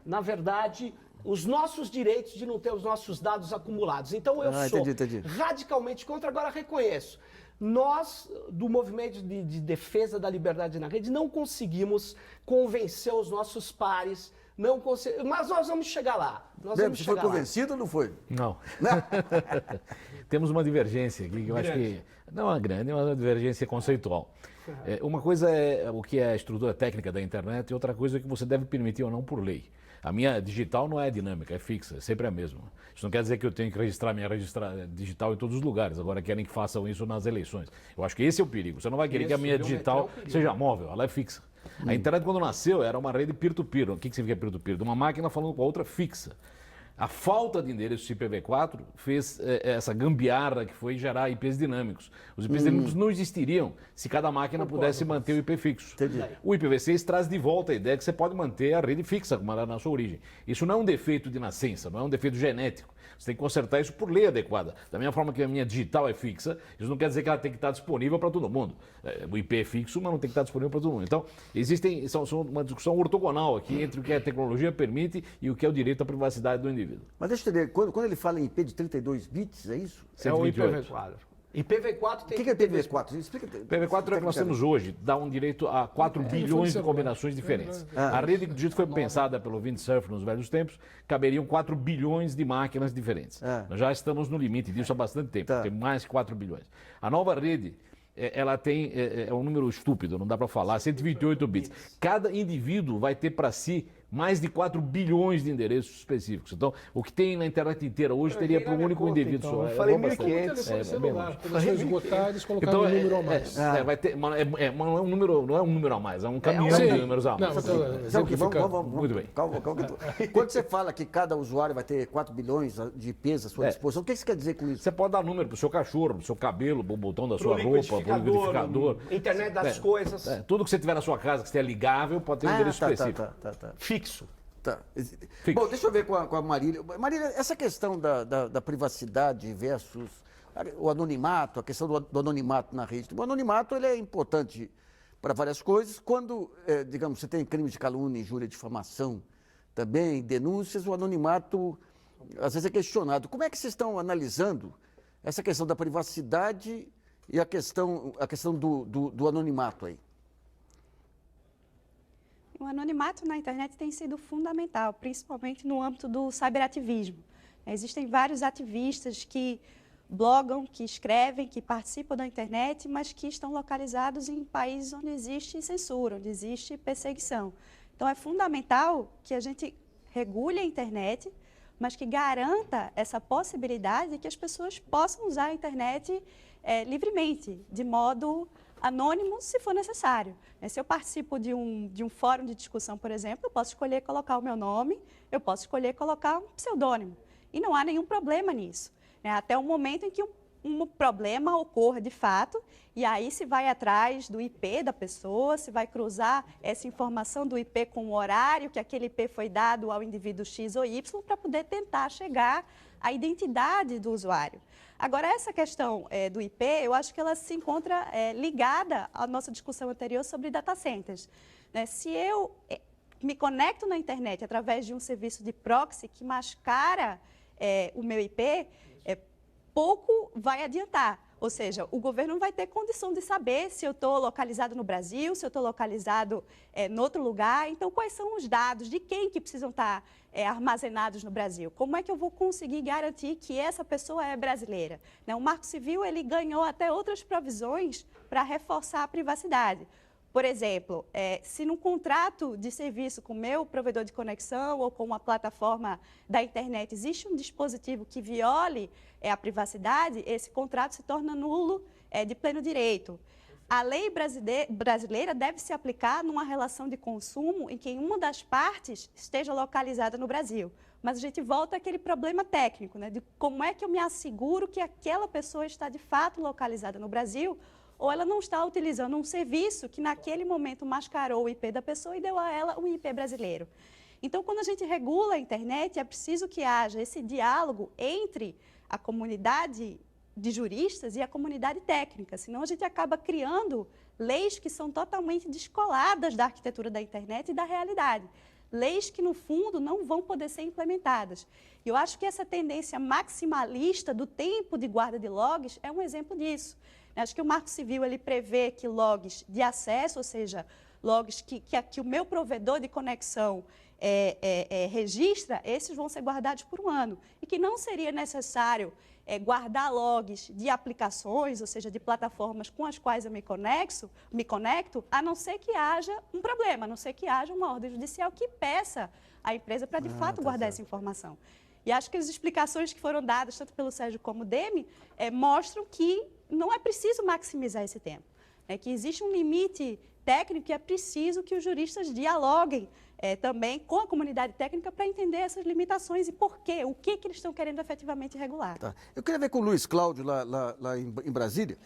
na verdade, os nossos direitos de não ter os nossos dados acumulados. Então eu sou entendi. radicalmente contra, agora reconheço. Nós, do movimento de defesa da liberdade na rede, não conseguimos convencer os nossos pares, mas nós vamos chegar lá. Você foi convencido ou não foi? Não. Temos uma divergência aqui, que eu acho que não é grande, é uma divergência conceitual. Uma coisa é o que é a estrutura técnica da internet e outra coisa é que você deve permitir ou não por lei. A minha digital não é dinâmica, é fixa, é sempre a mesma. Isso não quer dizer que eu tenho que registrar minha digital em todos os lugares, agora querem que façam isso nas eleições. Eu acho que esse é o perigo. Você não vai querer que a minha digital seja móvel, ela é fixa. A internet, quando nasceu, era uma rede peer-to-peer. O que significa peer-to-peer? De uma máquina falando com a outra fixa. A falta de endereço IPv4 fez essa gambiarra que foi gerar IPs dinâmicos. Os IPs dinâmicos não existiriam se cada máquina pudesse manter o IP fixo. Entendi. O IPv6 traz de volta a ideia que você pode manter a rede fixa, como ela era na sua origem. Isso não é um defeito de nascença, não é um defeito genético. Você tem que consertar isso por lei adequada. Da mesma forma que a minha digital é fixa, isso não quer dizer que ela tem que estar disponível para todo mundo. O IP é fixo, mas não tem que estar disponível para todo mundo. Então, são uma discussão ortogonal aqui entre o que a tecnologia permite e o que é o direito à privacidade do indivíduo. Mas deixa eu entender, quando ele fala em IP de 32 bits, é isso? É o 128. IPv4. IPv4 O tem que é IPv4? Explica. IPv4 é o que nós temos hoje, dá um direito a 4 bilhões de combinações diferentes. A rede, do jeito que foi pensada pelo Windsurf nos velhos tempos, caberiam 4 bilhões de máquinas diferentes. Nós já estamos no limite disso há bastante tempo, tem mais que 4 bilhões. A nova rede, ela tem um número estúpido, não dá para falar, 128 bits. Cada indivíduo vai ter para si mais de 4 bilhões de endereços específicos. Então, o que tem na internet inteira hoje teria para um único indivíduo só. Eu falei bom bastante. 1.500. Celular, quando eles esgotar, eles colocaram Então, um número a mais. vai ter, não é um número a mais, é um caminhão Sim. de números a mais. Não, então, Sabe o que? exemplificando. Vamos. Muito bem. Calma. Quando você fala que cada usuário vai ter 4 bilhões de IPs à sua disposição, o que você quer dizer com isso? Você pode dar número pro seu cachorro, pro seu cabelo, pro botão da sua Pro roupa, pro liquidificador. Internet das coisas. Tudo que você tiver na sua casa que esteja ligável pode ter um endereço específico. Tá. Fixo. Tá. Bom, deixa eu ver com a Marília. Marília, essa questão da privacidade versus o anonimato, a questão do anonimato na rede. O anonimato ele é importante para várias coisas. Quando, digamos, você tem crimes de calúnia, injúria, difamação, também denúncias, o anonimato às vezes é questionado. Como é que vocês estão analisando essa questão da privacidade e a questão do anonimato aí? O anonimato na internet tem sido fundamental, principalmente no âmbito do cyberativismo. Existem vários ativistas que blogam, que escrevem, que participam da internet, mas que estão localizados em países onde existe censura, onde existe perseguição. Então, é fundamental que a gente regule a internet mas que garanta essa possibilidade de que as pessoas possam usar a internet livremente, de modo anônimo, se for necessário. Se eu participo de um fórum de discussão, por exemplo, eu posso escolher colocar o meu nome, eu posso escolher colocar um pseudônimo. E não há nenhum problema nisso, até o momento em que um problema ocorra de fato, e aí se vai atrás do IP da pessoa, se vai cruzar essa informação do IP com o horário que aquele IP foi dado ao indivíduo X ou Y para poder tentar chegar à identidade do usuário. Agora, essa questão do IP, eu acho que ela se encontra ligada à nossa discussão anterior sobre data centers. Se eu me conecto na internet através de um serviço de proxy que mascara o meu IP, pouco vai adiantar. Ou seja, o governo não vai ter condição de saber se eu estou localizado no Brasil, se eu estou localizado em outro lugar. Então, quais são os dados de quem que precisam estar armazenados no Brasil? Como é que eu vou conseguir garantir que essa pessoa é brasileira? O Marco Civil ele ganhou até outras provisões para reforçar a privacidade. Por exemplo, se num contrato de serviço com o meu provedor de conexão ou com uma plataforma da internet existe um dispositivo que viole a privacidade, esse contrato se torna nulo de pleno direito. A lei brasileira deve se aplicar numa relação de consumo em que uma das partes esteja localizada no Brasil. Mas a gente volta àquele problema técnico, de como é que eu me asseguro que aquela pessoa está de fato localizada no Brasil, ou ela não está utilizando um serviço que naquele momento mascarou o IP da pessoa e deu a ela um IP brasileiro. Então, quando a gente regula a internet, é preciso que haja esse diálogo entre a comunidade de juristas e a comunidade técnica, senão a gente acaba criando leis que são totalmente descoladas da arquitetura da internet e da realidade. Leis que, no fundo, não vão poder ser implementadas. E eu acho que essa tendência maximalista do tempo de guarda de logs é um exemplo disso. Acho que o Marco Civil ele prevê que logs de acesso, ou seja, logs que o meu provedor de conexão registra, esses vão ser guardados por um ano. E que não seria necessário guardar logs de aplicações, ou seja, de plataformas com as quais eu me conecto, a não ser que haja um problema, a não ser que haja uma ordem judicial que peça à empresa para, de fato, guardar essa informação. E acho que as explicações que foram dadas, tanto pelo Sérgio como o Demi, mostram que não é preciso maximizar esse tempo. Que existe um limite técnico e é preciso que os juristas dialoguem também com a comunidade técnica para entender essas limitações e por quê, o que eles estão querendo efetivamente regular. Tá. Eu queria ver com o Luiz Cláudio, lá em Brasília.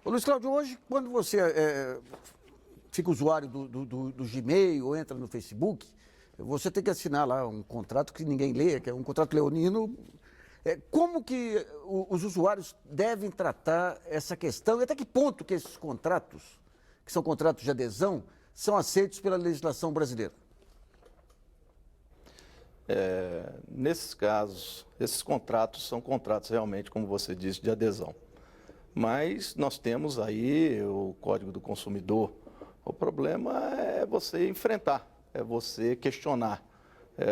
O Luiz Cláudio, hoje, quando você fica usuário do Gmail ou entra no Facebook, você tem que assinar lá um contrato que ninguém lê, que é um contrato leonino. Como que os usuários devem tratar essa questão e até que ponto que esses contratos, que são contratos de adesão, são aceitos pela legislação brasileira? Nesses casos, esses contratos são contratos realmente, como você disse, de adesão. Mas nós temos aí o Código do Consumidor. O problema é você enfrentar, é você questionar.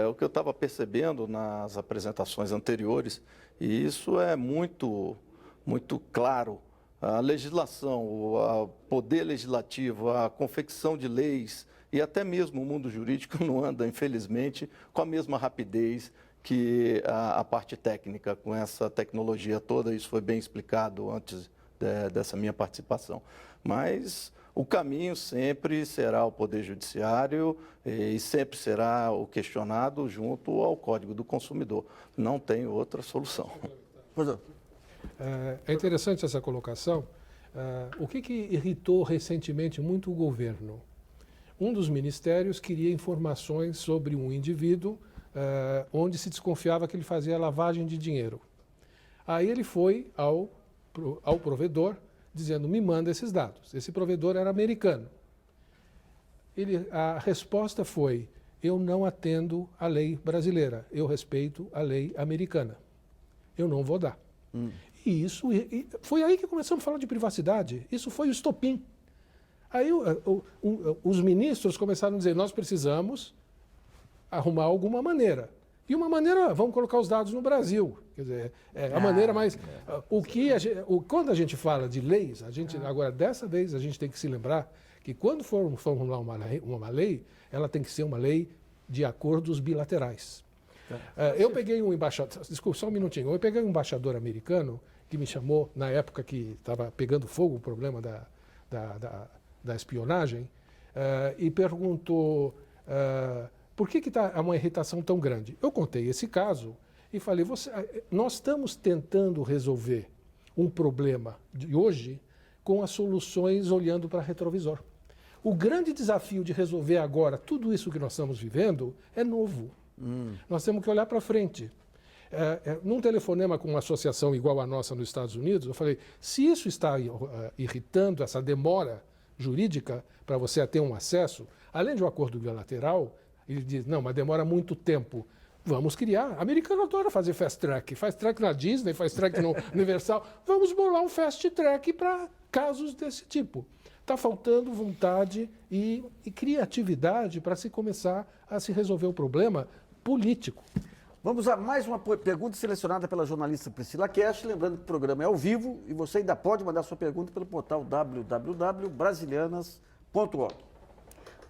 O que eu estava percebendo nas apresentações anteriores, e isso é muito, muito claro. A legislação, o poder legislativo, a confecção de leis e até mesmo o mundo jurídico não anda, infelizmente, com a mesma rapidez que a parte técnica, com essa tecnologia toda. Isso foi bem explicado antes dessa minha participação. Mas o caminho sempre será o Poder Judiciário e sempre será o questionado junto ao Código do Consumidor. Não tem outra solução. Pois é. É interessante essa colocação. O que irritou recentemente muito o governo? Um dos ministérios queria informações sobre um indivíduo onde se desconfiava que ele fazia lavagem de dinheiro. Aí ele foi ao provedor dizendo, me manda esses dados. Esse provedor era americano. A resposta foi, eu não atendo a lei brasileira, eu respeito a lei americana. Eu não vou dar. E foi aí que começamos a falar de privacidade. Isso foi o estopim. Aí os ministros começaram a dizer, nós precisamos arrumar alguma maneira. E uma maneira, vamos colocar os dados no Brasil. Quer dizer, a maneira mais... Quando a gente fala de leis, agora, dessa vez, a gente tem que se lembrar que quando formos formular uma lei, ela tem que ser uma lei de acordos bilaterais. Eu peguei um embaixador, desculpa, só um minutinho, eu peguei um embaixador americano que me chamou na época que estava pegando fogo o problema da espionagem e perguntou por que está uma irritação tão grande. Eu contei esse caso e falei, nós estamos tentando resolver um problema de hoje com as soluções olhando para retrovisor. O grande desafio de resolver agora tudo isso que nós estamos vivendo é novo. Nós temos que olhar para frente. Num telefonema com uma associação igual a nossa nos Estados Unidos, eu falei, se isso está irritando, essa demora jurídica para você ter um acesso, além de um acordo bilateral, ele diz, não, mas demora muito tempo. Vamos criar. O americano adora fazer fast track. Faz track na Disney, faz track no Universal. Vamos bolar um fast track para casos desse tipo. Está faltando vontade e criatividade para se começar a se resolver o problema político. Vamos a mais uma pergunta selecionada pela jornalista Priscila Cash. Lembrando que o programa é ao vivo e você ainda pode mandar sua pergunta pelo portal www.brasilianas.org.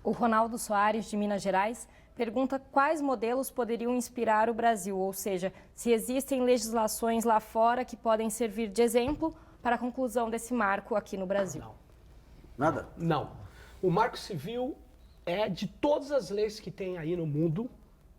O Ronaldo Soares, de Minas Gerais, pergunta quais modelos poderiam inspirar o Brasil, ou seja, se existem legislações lá fora que podem servir de exemplo para a conclusão desse marco aqui no Brasil. Não. Nada? Não. O Marco Civil é, de todas as leis que tem aí no mundo,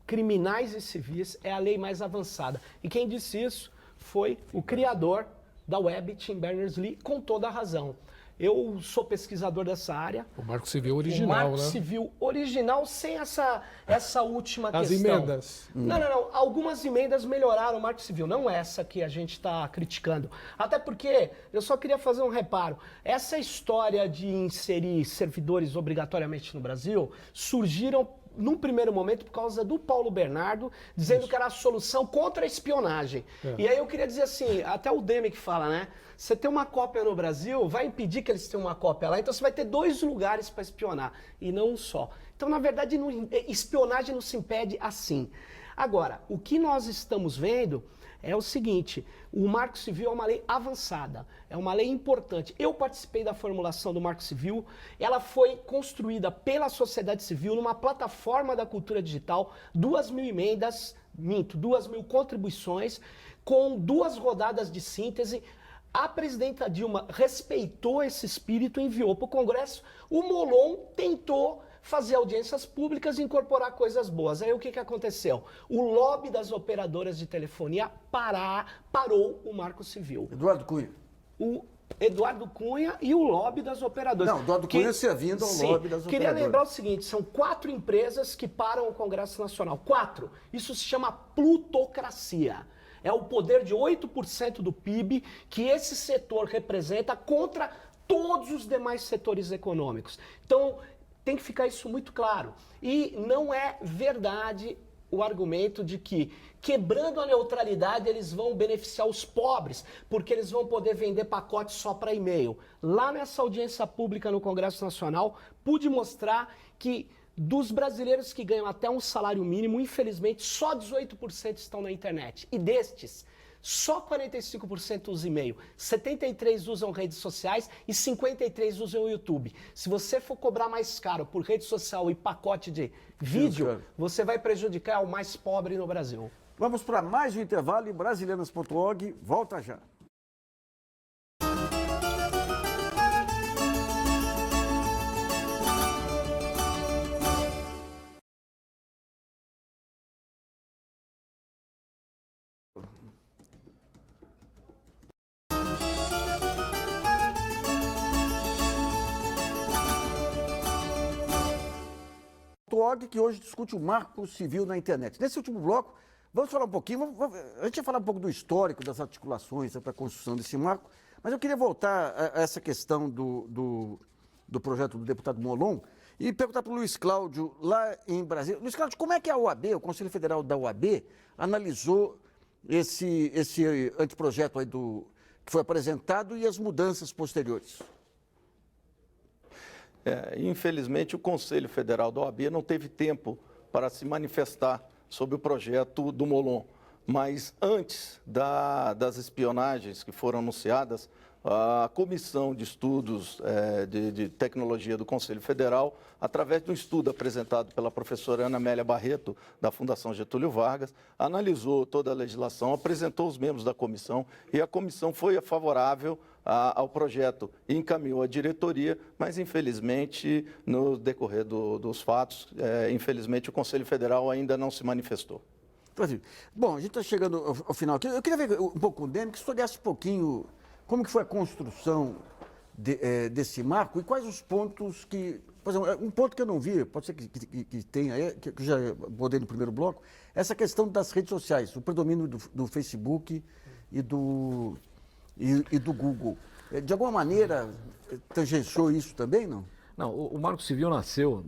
criminais e civis, é a lei mais avançada. E quem disse isso foi o criador da web, Tim Berners-Lee, com toda a razão. Eu sou pesquisador dessa área. O Marco Civil original, o Marco né? Civil original, sem essa última As questão. emendas. Não. Algumas emendas melhoraram o Marco Civil, não essa que a gente está criticando. Até porque, eu só queria fazer um reparo. Essa história de inserir servidores obrigatoriamente no Brasil surgiram num primeiro momento por causa do Paulo Bernardo, dizendo que era a solução contra a espionagem. E aí eu queria dizer assim, até o Demi que fala, né? Você tem uma cópia no Brasil, vai impedir que eles tenham uma cópia lá, então você vai ter 2 lugares para espionar, e não um só. Então, na verdade, espionagem não se impede assim. Agora, o que nós estamos vendo é o seguinte, o Marco Civil é uma lei avançada, é uma lei importante. Eu participei da formulação do Marco Civil, ela foi construída pela sociedade civil numa plataforma da cultura digital, 2.000 emendas, 2.000 contribuições, com 2 rodadas de síntese. A presidenta Dilma respeitou esse espírito e enviou para o Congresso. O Molon tentou fazer audiências públicas e incorporar coisas boas. Aí o que aconteceu? O lobby das operadoras de telefonia parou o Marco Civil. Eduardo Cunha. O Eduardo Cunha e o lobby das operadoras. Não, Eduardo Cunha servindo ao lobby das Queria operadoras. lembrar o seguinte, são 4 empresas que param o Congresso Nacional. 4. Isso se chama plutocracia. É o poder de 8% do PIB que esse setor representa contra todos os demais setores econômicos. Então, tem que ficar isso muito claro. E não é verdade o argumento de que, quebrando a neutralidade, eles vão beneficiar os pobres, porque eles vão poder vender pacotes só para e-mail. Lá nessa audiência pública no Congresso Nacional, pude mostrar que dos brasileiros que ganham até um salário mínimo, infelizmente, só 18% estão na internet. E destes, só 45% usam e-mail, 73% usam redes sociais e 53% usam o YouTube. Se você for cobrar mais caro por rede social e pacote de vídeo, você vai prejudicar o mais pobre no Brasil. Vamos para mais um intervalo em brasilianas.org. Volta já. Que hoje discute o Marco Civil na internet. Nesse último bloco, vamos falar um pouquinho, a gente ia falar um pouco do histórico das articulações para a construção desse marco, mas eu queria voltar a essa questão do projeto do deputado Molon e perguntar para o Luiz Cláudio, lá em Brasília. Luiz Cláudio, como é que a OAB, o Conselho Federal da OAB, analisou esse anteprojeto aí que foi apresentado e as mudanças posteriores? Infelizmente, o Conselho Federal da OAB não teve tempo para se manifestar sobre o projeto do Molon. Mas antes das espionagens que foram anunciadas, a Comissão de Estudos de Tecnologia do Conselho Federal, através de um estudo apresentado pela professora Ana Amélia Barreto, da Fundação Getúlio Vargas, analisou toda a legislação, apresentou os membros da comissão e a comissão foi favorável ao projeto e encaminhou à diretoria, mas infelizmente, no decorrer dos fatos, infelizmente o Conselho Federal ainda não se manifestou. Bom, a gente está chegando ao final aqui. Eu queria ver um pouco com o Demi, que você olhasse um pouquinho como que foi a construção desse marco e quais os pontos que... Por exemplo, um ponto que eu não vi, pode ser que tenha, que eu já abordei no primeiro bloco, essa questão das redes sociais, o predomínio do Facebook e do Google. De alguma maneira, tangenciou isso também, não? Não, o Marco Civil nasceu,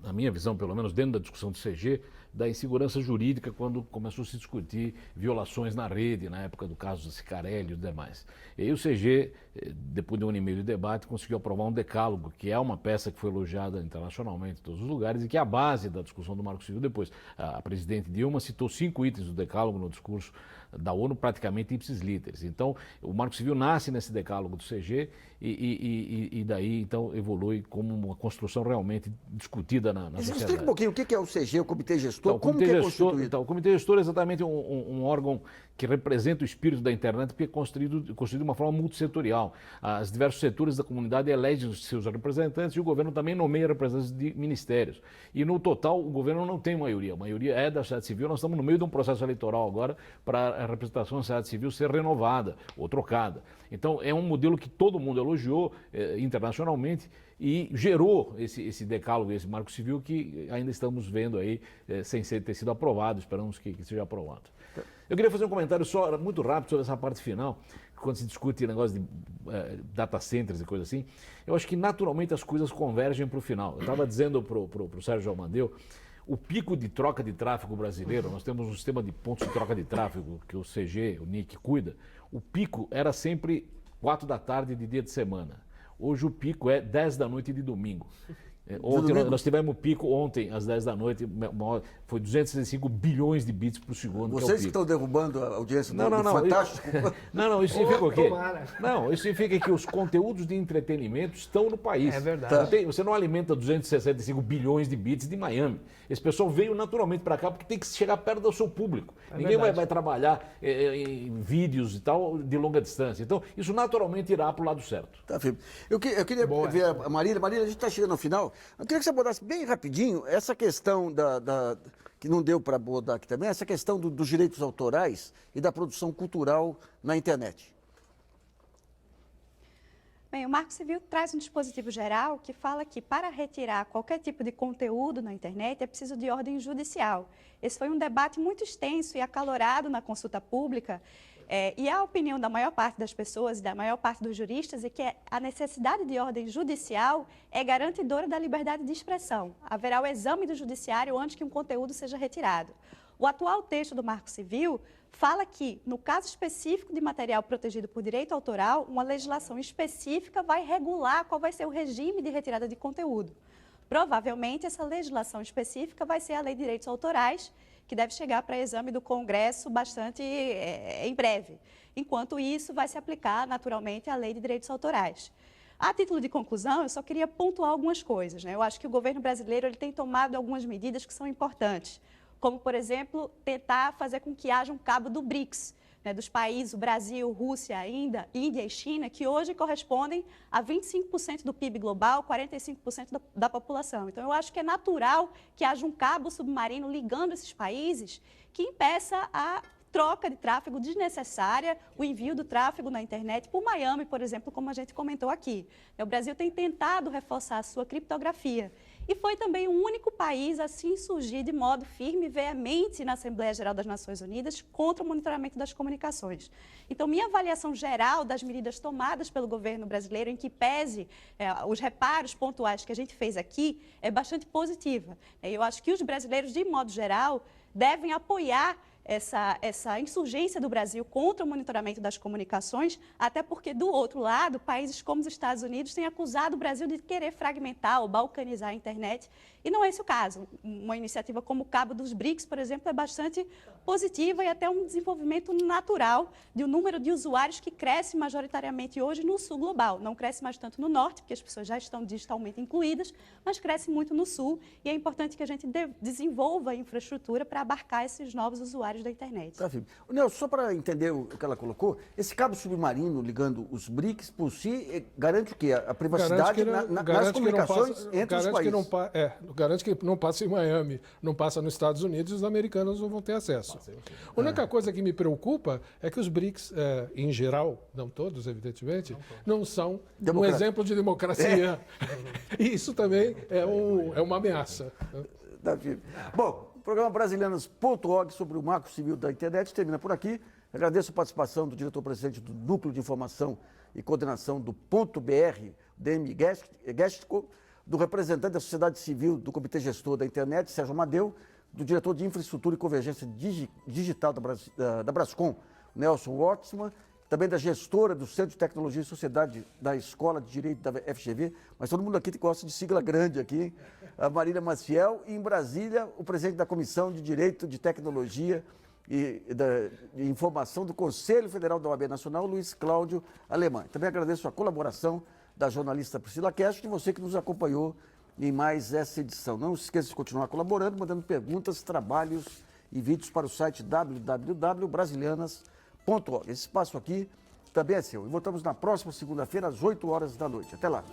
na minha visão, pelo menos dentro da discussão do CG, da insegurança jurídica quando começou a se discutir violações na rede, na época do caso da Cicarelli e demais. E aí o CG, depois de um ano e meio de debate, conseguiu aprovar um decálogo, que é uma peça que foi elogiada internacionalmente em todos os lugares e que é a base da discussão do Marco Civil depois. A presidente Dilma citou 5 itens do decálogo no discurso da ONU, praticamente ipsis literis. Então, o Marco Civil nasce nesse decálogo do CG e daí, então, evolui como uma construção realmente discutida na sociedade. Explica um pouquinho o que é o CG, o Comitê Gestor, então, como que é constituído? Então, o Comitê Gestor é exatamente um órgão que representa o espírito da internet, porque é construído de uma forma multissetorial. Os diversos setores da comunidade elegem os seus representantes e o governo também nomeia representantes de ministérios. E no total, o governo não tem maioria. A maioria é da sociedade civil. Nós estamos no meio de um processo eleitoral agora para a representação da sociedade civil ser renovada ou trocada. Então, é um modelo que todo mundo elogiou internacionalmente e gerou esse decálogo, esse marco civil que ainda estamos vendo aí sem ter sido aprovado. Esperamos que seja aprovado. Eu queria fazer um comentário só muito rápido sobre essa parte final, quando se discute negócio de data centers e coisa assim. Eu acho que naturalmente as coisas convergem para o final. Eu estava dizendo para o Sérgio Almadeu, o pico de troca de tráfego brasileiro, nós temos um sistema de pontos de troca de tráfego que o CG, o NIC, cuida. O pico era sempre 4 da tarde de dia de semana. Hoje o pico é 10 da noite de domingo. Ontem nós tivemos o pico, ontem, às 10 da noite, foi 265 bilhões de bits por segundo. Vocês que estão derrubando a audiência do Fantástico? Não, isso significa o quê? Não, isso significa que os conteúdos de entretenimento estão no país. É verdade. Você não alimenta 265 bilhões de bits de Miami. Esse pessoal veio naturalmente para cá porque tem que chegar perto do seu público. Ninguém vai trabalhar em vídeos e tal de longa distância. Então, isso naturalmente irá para o lado certo. Tá, firme. Eu queria ver a Marília. Marília, a gente está chegando ao final. Eu queria que você abordasse bem rapidinho essa questão que não deu para abordar aqui também, essa questão dos direitos autorais e da produção cultural na internet. Bem, o Marco Civil traz um dispositivo geral que fala que para retirar qualquer tipo de conteúdo na internet é preciso de ordem judicial. Esse foi um debate muito extenso e acalorado na consulta pública. E a opinião da maior parte das pessoas e da maior parte dos juristas é que a necessidade de ordem judicial é garantidora da liberdade de expressão. Haverá o exame do judiciário antes que um conteúdo seja retirado. O atual texto do Marco Civil fala que, no caso específico de material protegido por direito autoral, uma legislação específica vai regular qual vai ser o regime de retirada de conteúdo. Provavelmente, essa legislação específica vai ser a Lei de Direitos Autorais, que deve chegar para exame do Congresso bastante em breve. Enquanto isso, vai se aplicar naturalmente a Lei de Direitos Autorais. A título de conclusão, eu só queria pontuar algumas coisas, né? Eu acho que o governo brasileiro ele tem tomado algumas medidas que são importantes, como, por exemplo, tentar fazer com que haja um cabo do BRICS, né, dos países, o Brasil, Rússia, Índia e China, que hoje correspondem a 25% do PIB global, 45% da população. Então, eu acho que é natural que haja um cabo submarino ligando esses países que impeça a troca de tráfego desnecessária, o envio do tráfego na internet por Miami, por exemplo, como a gente comentou aqui. O Brasil tem tentado reforçar a sua criptografia e foi também o único país a se insurgir de modo firme e veemente na Assembleia Geral das Nações Unidas contra o monitoramento das comunicações. Então, minha avaliação geral das medidas tomadas pelo governo brasileiro, em que pese os reparos pontuais que a gente fez aqui, é bastante positiva. Eu acho que os brasileiros, de modo geral, devem apoiar essa insurgência do Brasil contra o monitoramento das comunicações, até porque, do outro lado, países como os Estados Unidos têm acusado o Brasil de querer fragmentar ou balcanizar a internet, e não é esse o caso. Uma iniciativa como o Cabo dos BRICS, por exemplo, é bastante positiva e até um desenvolvimento natural de um número de usuários que cresce majoritariamente hoje no sul global. Não cresce mais tanto no norte, porque as pessoas já estão digitalmente incluídas, mas cresce muito no sul, e é importante que a gente desenvolva a infraestrutura para abarcar esses novos usuários da internet. Tá, Felipe. Nelson, só para entender o que ela colocou, esse cabo submarino ligando os BRICS, por si, garante o quê? A privacidade nas comunicações entre os países. Garante que não passa em Miami, não passa nos Estados Unidos e os americanos não vão ter acesso. A única coisa que me preocupa é que os BRICS, em geral, não todos, evidentemente, não são um exemplo de democracia. E isso também é uma ameaça. Bom, o programa Brasilianas.org sobre o marco civil da internet termina por aqui. Agradeço a participação do diretor-presidente do Núcleo de Informação e Coordenação do Ponto BR, DM Gestico, do representante da sociedade civil do Comitê Gestor da Internet, Sérgio Amadeu, do diretor de Infraestrutura e Convergência Digital da Brascom, Nelson Wortmann, também da gestora do Centro de Tecnologia e Sociedade da Escola de Direito da FGV, mas todo mundo aqui gosta de sigla grande aqui, hein? A Marília Maciel, e em Brasília, o presidente da Comissão de Direito de Tecnologia e de Informação do Conselho Federal da OAB Nacional, Luiz Cláudio Alemã. Também agradeço a colaboração da jornalista Priscila Castro e você que nos acompanhou em mais essa edição. Não se esqueça de continuar colaborando, mandando perguntas, trabalhos e vídeos para o site www.brasilianas.org. Esse espaço aqui também é seu. E voltamos na próxima segunda-feira, às 8 horas da noite. Até lá.